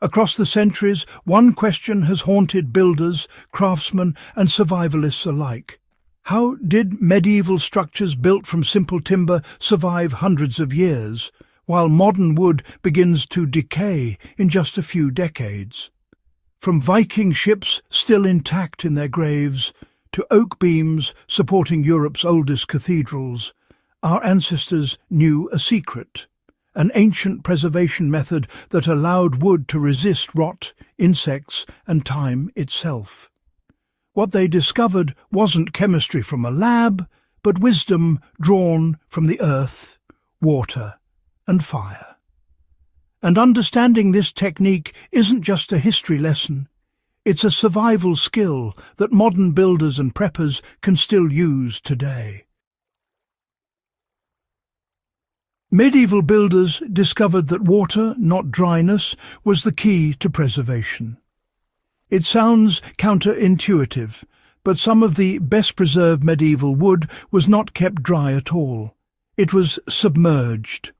Across the centuries, one question has haunted builders, craftsmen, and survivalists alike. How did medieval structures built from simple timber survive hundreds of years, while modern wood begins to decay in just a few decades? From Viking ships still intact in their graves, to oak beams supporting Europe's oldest cathedrals, our ancestors knew a secret, an ancient preservation method that allowed wood to resist rot, insects, and time itself. What they discovered wasn't chemistry from a lab, but wisdom drawn from the earth, water, and fire. And understanding this technique isn't just a history lesson. It's a survival skill that modern builders and preppers can still use today. Medieval builders discovered that water, not dryness, was the key to preservation. It sounds counterintuitive, but some of the best-preserved medieval wood was not kept dry at all. It was submerged.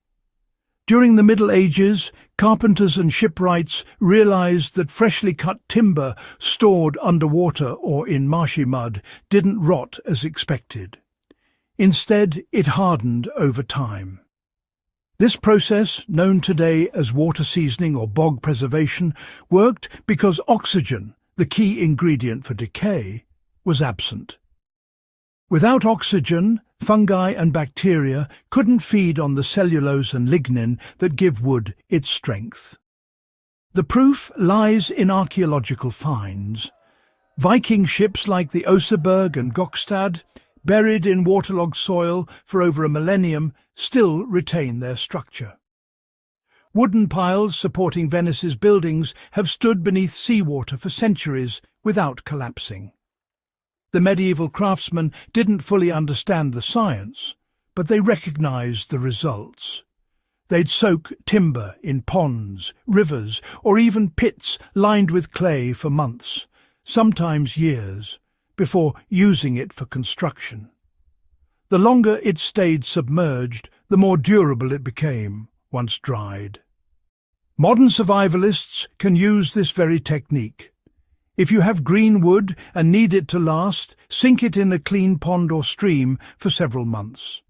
During the Middle Ages, carpenters and shipwrights realized that freshly cut timber stored underwater or in marshy mud didn't rot as expected. Instead, it hardened over time. This process, known today as water seasoning or bog preservation, worked because oxygen, the key ingredient for decay, was absent. Without oxygen, fungi and bacteria couldn't feed on the cellulose and lignin that give wood its strength. The proof lies in archaeological finds. Viking ships like the Oseberg and Gokstad, buried in waterlogged soil for over a millennium, still retain their structure. Wooden piles supporting Venice's buildings have stood beneath seawater for centuries without collapsing. The medieval craftsmen didn't fully understand the science, but they recognized the results. They'd soak timber in ponds, rivers, or even pits lined with clay for months, sometimes years, before using it for construction. The longer it stayed submerged, the more durable it became once dried. Modern survivalists can use this very technique. If you have green wood and need it to last, sink it in a clean pond or stream for several months.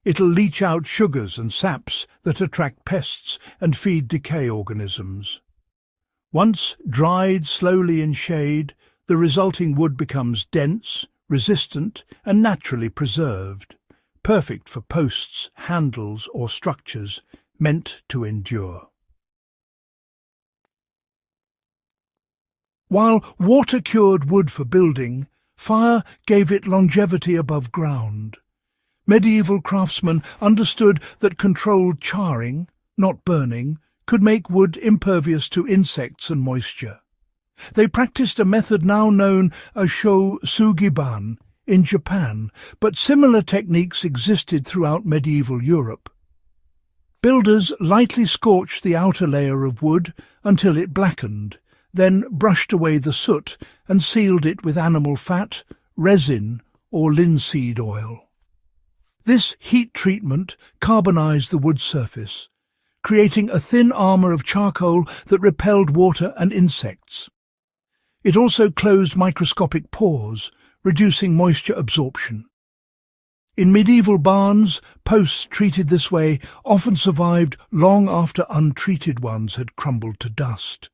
It'll leach out sugars and saps that attract pests and feed decay organisms. Once dried slowly in shade, the resulting wood becomes dense, resistant, and naturally preserved, perfect for posts, handles, or structures meant to endure. While water cured wood for building, fire gave it longevity above ground. Medieval craftsmen understood that controlled charring, not burning, could make wood impervious to insects and moisture. They practiced a method now known as shōsugiban in Japan, but similar techniques existed throughout medieval Europe. Builders lightly scorched the outer layer of wood until it blackened, then brushed away the soot and sealed it with animal fat, resin, or linseed oil. This heat treatment carbonized the wood surface, creating a thin armor of charcoal that repelled water and insects. It also closed microscopic pores, reducing moisture absorption. In medieval barns, posts treated this way often survived long after untreated ones had crumbled to dust.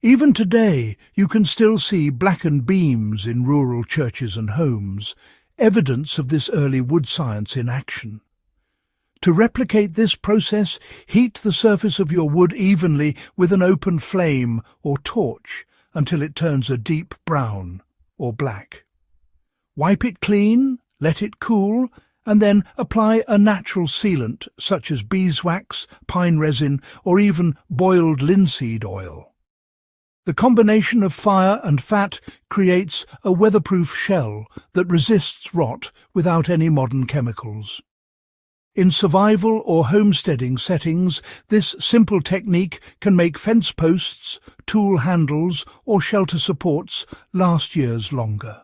Even today, you can still see blackened beams in rural churches and homes, evidence of this early wood science in action. To replicate this process, heat the surface of your wood evenly with an open flame or torch until it turns a deep brown or black. Wipe it clean, let it cool, and then apply a natural sealant such as beeswax, pine resin, or even boiled linseed oil. The combination of fire and fat creates a weatherproof shell that resists rot without any modern chemicals. In survival or homesteading settings, this simple technique can make fence posts, tool handles, or shelter supports last years longer.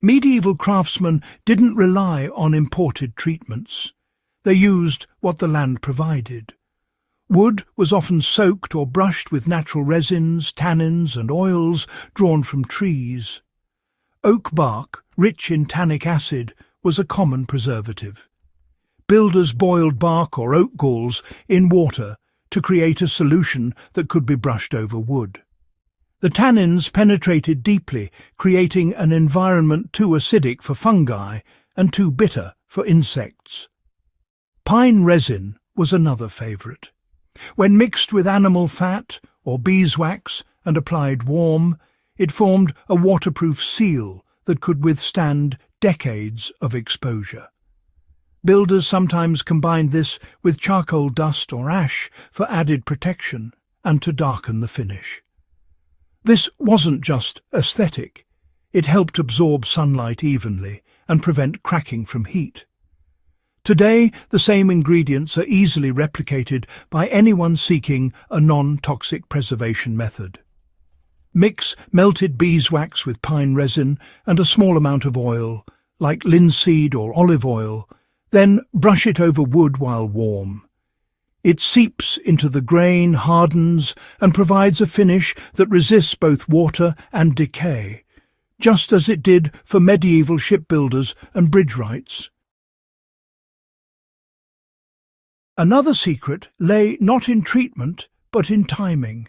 Medieval craftsmen didn't rely on imported treatments. They used what the land provided. Wood was often soaked or brushed with natural resins, tannins and oils drawn from trees. Oak bark, rich in tannic acid, was a common preservative. Builders boiled bark or oak galls in water to create a solution that could be brushed over wood. The tannins penetrated deeply, creating an environment too acidic for fungi and too bitter for insects. Pine resin was another favourite. When mixed with animal fat or beeswax and applied warm, it formed a waterproof seal that could withstand decades of exposure. Builders sometimes combined this with charcoal dust or ash for added protection and to darken the finish. This wasn't just aesthetic. It helped absorb sunlight evenly and prevent cracking from heat. Today, the same ingredients are easily replicated by anyone seeking a non-toxic preservation method. Mix melted beeswax with pine resin and a small amount of oil, like linseed or olive oil, then brush it over wood while warm. It seeps into the grain, hardens, and provides a finish that resists both water and decay, just as it did for medieval shipbuilders and bridge wrights. Another secret lay not in treatment, but in timing.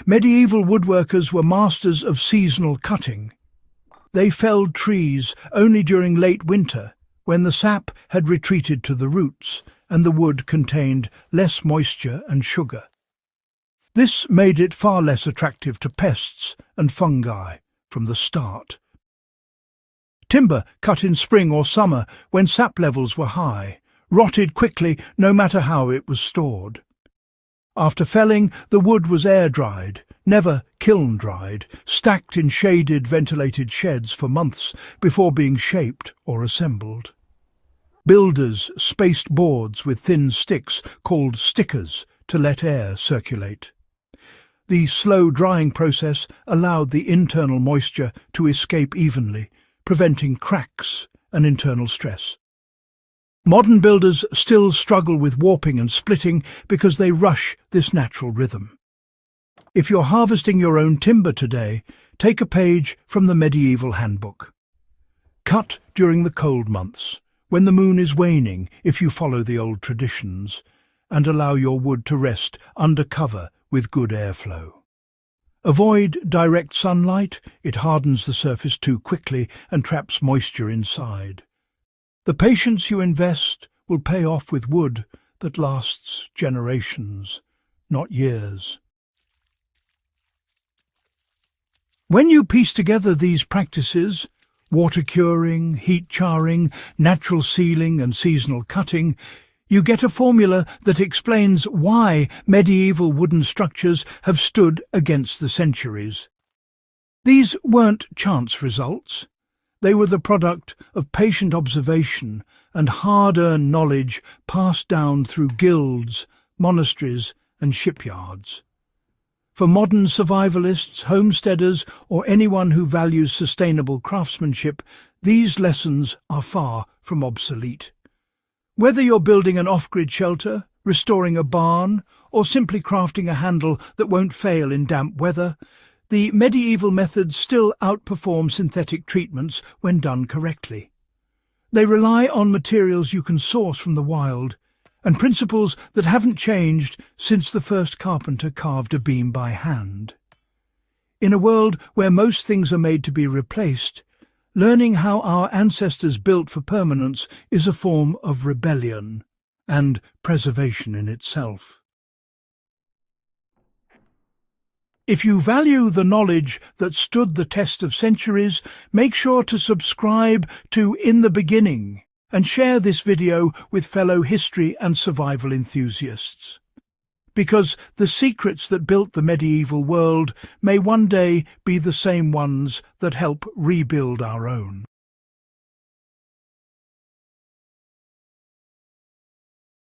Medieval woodworkers were masters of seasonal cutting. They felled trees only during late winter, when the sap had retreated to the roots and the wood contained less moisture and sugar. This made it far less attractive to pests and fungi from the start. Timber cut in spring or summer when sap levels were high rotted quickly no matter how it was stored. After felling, the wood was air-dried, never kiln-dried, stacked in shaded, ventilated sheds for months before being shaped or assembled. Builders spaced boards with thin sticks called stickers to let air circulate. The slow drying process allowed the internal moisture to escape evenly, preventing cracks and internal stress. Modern builders still struggle with warping and splitting because they rush this natural rhythm. If you're harvesting your own timber today, take a page from the medieval handbook. Cut during the cold months, when the moon is waning if you follow the old traditions, and allow your wood to rest under cover with good airflow. Avoid direct sunlight, it hardens the surface too quickly and traps moisture inside. The patience you invest will pay off with wood that lasts generations, not years. When you piece together these practices, water curing, heat charring, natural sealing and seasonal cutting, you get a formula that explains why medieval wooden structures have stood against the centuries. These weren't chance results. They were the product of patient observation and hard-earned knowledge passed down through guilds, monasteries and shipyards. For modern survivalists, homesteaders or anyone who values sustainable craftsmanship, these lessons are far from obsolete. Whether you're building an off-grid shelter, restoring a barn, or simply crafting a handle that won't fail in damp weather, the medieval methods still outperform synthetic treatments when done correctly. They rely on materials you can source from the wild, and principles that haven't changed since the first carpenter carved a beam by hand. In a world where most things are made to be replaced, learning how our ancestors built for permanence is a form of rebellion and preservation in itself. If you value the knowledge that stood the test of centuries, make sure to subscribe to In the Beginning and share this video with fellow history and survival enthusiasts. Because the secrets that built the medieval world may one day be the same ones that help rebuild our own.